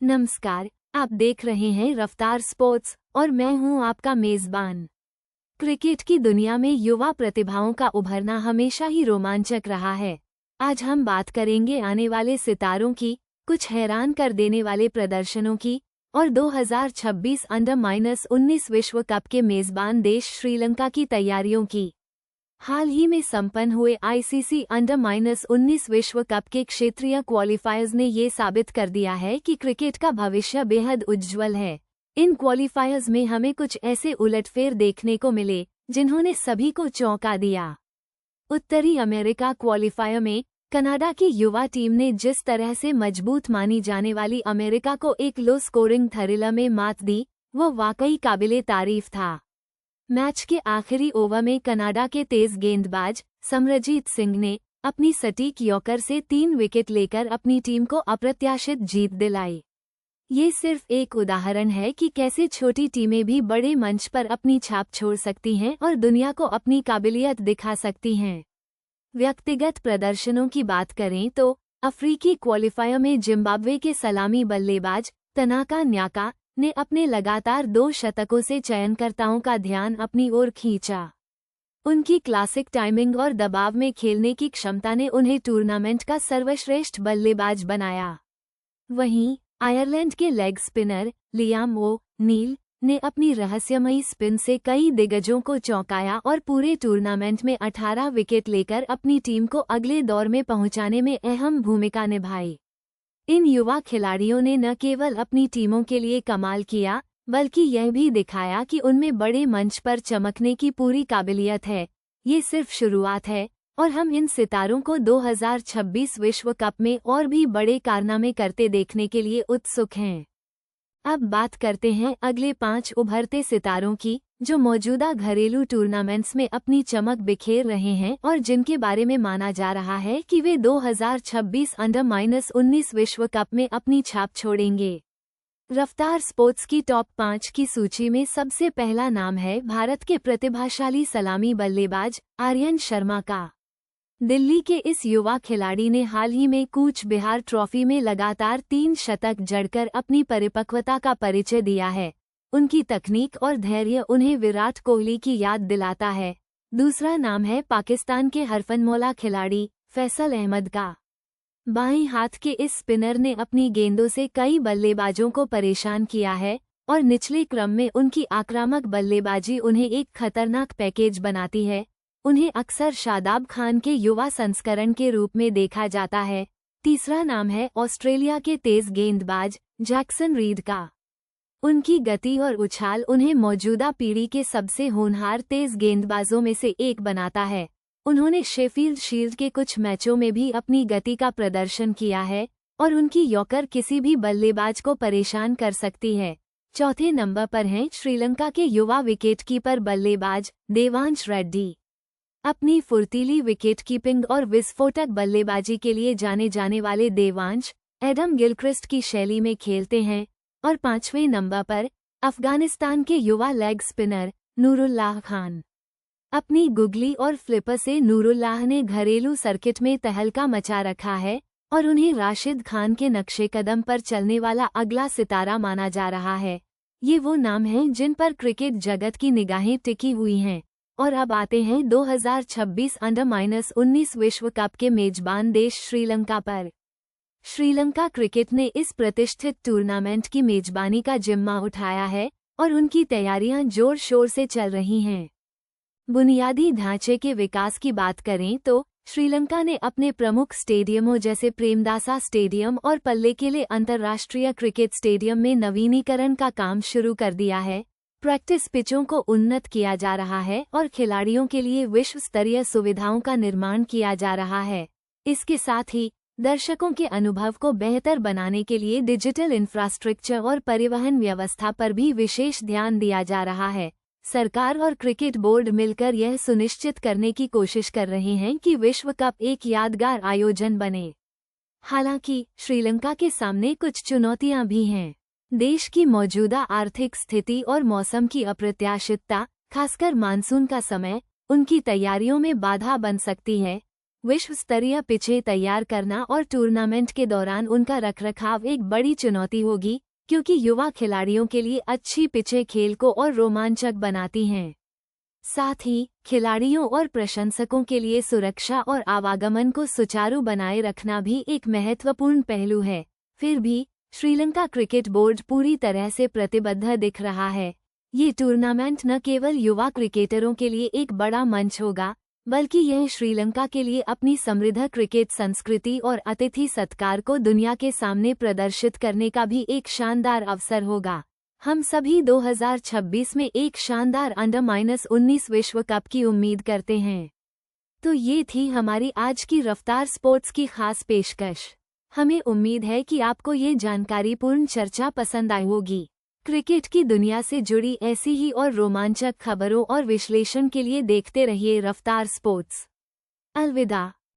नमस्कार, आप देख रहे हैं रफ्तार स्पोर्ट्स और मैं हूं आपका मेजबान। क्रिकेट की दुनिया में युवा प्रतिभाओं का उभरना हमेशा ही रोमांचक रहा है। आज हम बात करेंगे आने वाले सितारों की, कुछ हैरान कर देने वाले प्रदर्शनों की और 2026 अंडर-19 विश्व कप के मेजबान देश श्रीलंका की तैयारियों की। हाल ही में संपन्न हुए आईसीसी अंडर-19 विश्व कप के क्षेत्रीय क्वालिफायर्स ने ये साबित कर दिया है कि क्रिकेट का भविष्य बेहद उज्ज्वल है। इन क्वालिफायर्स में हमें कुछ ऐसे उलटफेर देखने को मिले जिन्होंने सभी को चौंका दिया। उत्तरी अमेरिका क्वालिफायर में कनाडा की युवा टीम ने जिस तरह से मजबूत मानी जाने वाली अमेरिका को एक लो स्कोरिंग थ्रिलर में मात दी, वो वाकई काबिले तारीफ था। मैच के आखिरी ओवर में कनाडा के तेज गेंदबाज समरजीत सिंह ने अपनी सटीक यॉर्कर से 3 विकेट लेकर अपनी टीम को अप्रत्याशित जीत दिलाई। ये सिर्फ एक उदाहरण है कि कैसे छोटी टीमें भी बड़े मंच पर अपनी छाप छोड़ सकती हैं और दुनिया को अपनी काबिलियत दिखा सकती हैं। व्यक्तिगत प्रदर्शनों की बात करें तो अफ्रीकी क्वालिफायर में जिम्बाब्वे के सलामी बल्लेबाज तनाका न्याका ने अपने लगातार 2 शतकों से चयनकर्ताओं का ध्यान अपनी ओर खींचा। उनकी क्लासिक टाइमिंग और दबाव में खेलने की क्षमता ने उन्हें टूर्नामेंट का सर्वश्रेष्ठ बल्लेबाज बनाया। वहीं आयरलैंड के लेग स्पिनर लियाम ओ नील ने अपनी रहस्यमयी स्पिन से कई दिग्गजों को चौंकाया और पूरे टूर्नामेंट में 18 विकेट लेकर अपनी टीम को अगले दौर में पहुंचाने में अहम भूमिका निभाई। इन युवा खिलाड़ियों ने न केवल अपनी टीमों के लिए कमाल किया, बल्कि यह भी दिखाया कि उनमें बड़े मंच पर चमकने की पूरी काबिलियत है। ये सिर्फ शुरुआत है और हम इन सितारों को 2026 विश्व कप में और भी बड़े कारनामे करते देखने के लिए उत्सुक हैं। अब बात करते हैं अगले 5 उभरते सितारों की, जो मौजूदा घरेलू टूर्नामेंट्स में अपनी चमक बिखेर रहे हैं और जिनके बारे में माना जा रहा है कि वे 2026 अंडर-19 विश्व कप में अपनी छाप छोड़ेंगे। रफ्तार स्पोर्ट्स की टॉप 5 की सूची में सबसे पहला नाम है भारत के प्रतिभाशाली सलामी बल्लेबाज आर्यन शर्मा का। दिल्ली के इस युवा खिलाड़ी ने हाल ही में कूच बिहार ट्रॉफी में लगातार 3 शतक जड़कर अपनी परिपक्वता का परिचय दिया है। उनकी तकनीक और धैर्य उन्हें विराट कोहली की याद दिलाता है। दूसरा नाम है पाकिस्तान के हरफनमौला खिलाड़ी फैसल अहमद का। बाएं हाथ के इस स्पिनर ने अपनी गेंदों से कई बल्लेबाजों को परेशान किया है और निचले क्रम में उनकी आक्रामक बल्लेबाजी उन्हें एक खतरनाक पैकेज बनाती है। उन्हें अक्सर शादाब खान के युवा संस्करण के रूप में देखा जाता है। तीसरा नाम है ऑस्ट्रेलिया के तेज गेंदबाज जैक्सन रीड का। उनकी गति और उछाल उन्हें मौजूदा पीढ़ी के सबसे होनहार तेज गेंदबाजों में से एक बनाता है। उन्होंने शेफील्ड शील्ड के कुछ मैचों में भी अपनी गति का प्रदर्शन किया है और उनकी यॉर्कर किसी भी बल्लेबाज को परेशान कर सकती है। चौथे नंबर पर हैं श्रीलंका के युवा विकेटकीपर बल्लेबाज देवांश रेड्डी। अपनी फुर्तीली विकेटकीपिंग और विस्फोटक बल्लेबाजी के लिए जाने जाने वाले देवांश एडम गिलक्रिस्ट की शैली में खेलते हैं। और 5वें नंबर पर अफगानिस्तान के युवा लेग स्पिनर नूरुल्लाह खान। अपनी गुगली और फ्लिपर से नूरुल्लाह ने घरेलू सर्किट में तहलका मचा रखा है और उन्हें राशिद खान के नक्शे कदम पर चलने वाला अगला सितारा माना जा रहा है। ये वो नाम हैं जिन पर क्रिकेट जगत की निगाहें टिकी हुई हैं। और अब आते हैं 2026 अंडर-19 विश्व कप के मेजबान देश श्रीलंका पर। श्रीलंका क्रिकेट ने इस प्रतिष्ठित टूर्नामेंट की मेजबानी का जिम्मा उठाया है और उनकी तैयारियां जोर शोर से चल रही हैं। बुनियादी ढांचे के विकास की बात करें तो श्रीलंका ने अपने प्रमुख स्टेडियमों जैसे प्रेमदासा स्टेडियम और पल्लेकेले अंतर्राष्ट्रीय क्रिकेट स्टेडियम में नवीनीकरण का काम शुरू कर दिया है। प्रैक्टिस पिचों को उन्नत किया जा रहा है और खिलाड़ियों के लिए विश्व स्तरीय सुविधाओं का निर्माण किया जा रहा है। इसके साथ ही दर्शकों के अनुभव को बेहतर बनाने के लिए डिजिटल इंफ्रास्ट्रक्चर और परिवहन व्यवस्था पर भी विशेष ध्यान दिया जा रहा है। सरकार और क्रिकेट बोर्ड मिलकर यह सुनिश्चित करने की कोशिश कर रहे हैं कि विश्व कप एक यादगार आयोजन बने। हालांकि श्रीलंका के सामने कुछ चुनौतियां भी हैं। देश की मौजूदा आर्थिक स्थिति और मौसम की अप्रत्याशितता, खासकर मानसून का समय, उनकी तैयारियों में बाधा बन सकती है। विश्व स्तरीय पिचें तैयार करना और टूर्नामेंट के दौरान उनका रखरखाव एक बड़ी चुनौती होगी, क्योंकि युवा खिलाड़ियों के लिए अच्छी पिचें खेल को और रोमांचक बनाती हैं। साथ ही खिलाड़ियों और प्रशंसकों के लिए सुरक्षा और आवागमन को सुचारू बनाए रखना भी एक महत्वपूर्ण पहलू है। फिर भी श्रीलंका क्रिकेट बोर्ड पूरी तरह से प्रतिबद्ध दिख रहा है। ये टूर्नामेंट न केवल युवा क्रिकेटरों के लिए एक बड़ा मंच होगा, बल्कि यह श्रीलंका के लिए अपनी समृद्ध क्रिकेट संस्कृति और अतिथि सत्कार को दुनिया के सामने प्रदर्शित करने का भी एक शानदार अवसर होगा। हम सभी 2026 में एक शानदार अंडर-19 विश्व कप की उम्मीद करते हैं। तो ये थी हमारी आज की रफ्तार स्पोर्ट्स की खास पेशकश। हमें उम्मीद है कि आपको ये जानकारीपूर्ण चर्चा पसंद आई होगी। क्रिकेट की दुनिया से जुड़ी ऐसी ही और रोमांचक खबरों और विश्लेषण के लिए देखते रहिए रफ्तार स्पोर्ट्स। अलविदा।